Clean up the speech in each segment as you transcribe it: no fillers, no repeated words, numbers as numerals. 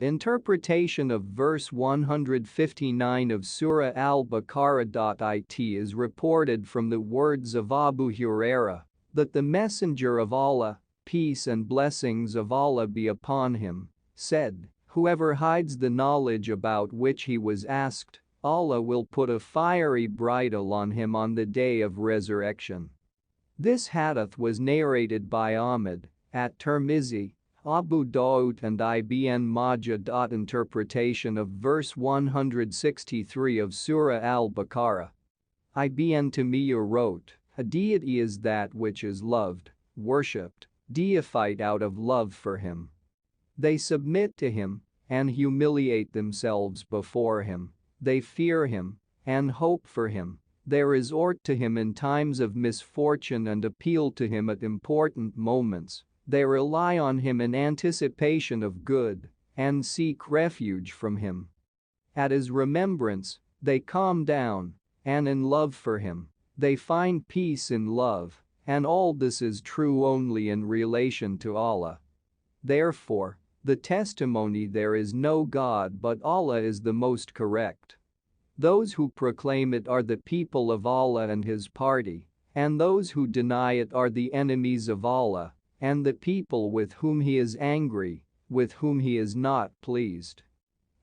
Interpretation of verse 159 of Surah Al-Baqarah. It is reported from the words of Abu Hurairah that the Messenger of Allah, peace and blessings of Allah be upon him, said, "Whoever hides the knowledge about which he was asked, Allah will put a fiery bridle on him on the day of resurrection." This hadith was narrated by Ahmad, at-Tirmizi, Abu Dawud and Ibn Majah. Interpretation of verse 163 of Surah Al-Baqarah. Ibn Taymiyyah wrote, "A deity is that which is loved, worshipped, deified out of love for him. They submit to him and humiliate themselves before him. They fear him and hope for him. They resort to him in times of misfortune and appeal to him at important moments. They rely on him in anticipation of good and seek refuge from him. At his remembrance, they calm down, and in love for him, they find peace in love, and all this is true only in relation to Allah. Therefore, the testimony there is no God but Allah is the most correct. Those who proclaim it are the people of Allah and His party, and those who deny it are the enemies of Allah, and the people with whom He is angry, with whom He is not pleased.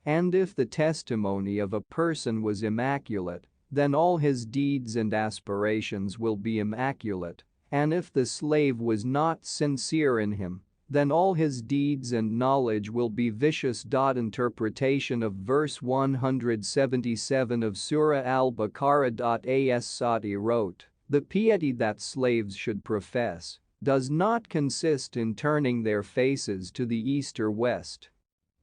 And if the testimony of a person was immaculate, then all his deeds and aspirations will be immaculate, and if the slave was not sincere in him, then all his deeds and knowledge will be vicious. Interpretation of verse 177 of Surah Al-Baqarah. As-Sadi wrote, "The piety that slaves should profess does not consist in turning their faces to the east or west.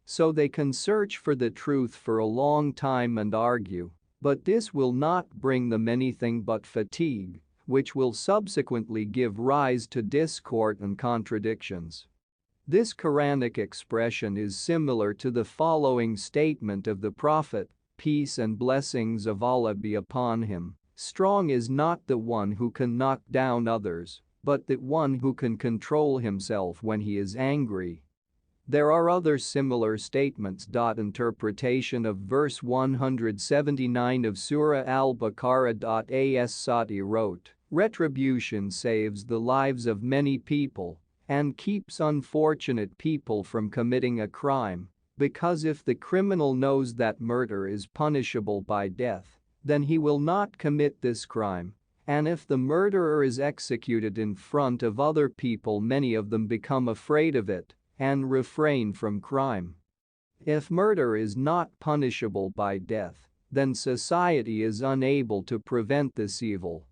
So they can search for the truth for a long time and argue, but this will not bring them anything but fatigue, which will subsequently give rise to discord and contradictions." This Quranic expression is similar to the following statement of the Prophet, peace and blessings of Allah be upon him, "Strong is not the one who can knock down others, but the one who can control himself when he is angry." There are other similar statements. Interpretation of verse 179 of Surah Al-Baqarah. As-Sadi wrote, "Retribution saves the lives of many people and keeps unfortunate people from committing a crime, because if the criminal knows that murder is punishable by death, then he will not commit this crime. And if the murderer is executed in front of other people, many of them become afraid of it and refrain from crime. If murder is not punishable by death, then society is unable to prevent this evil.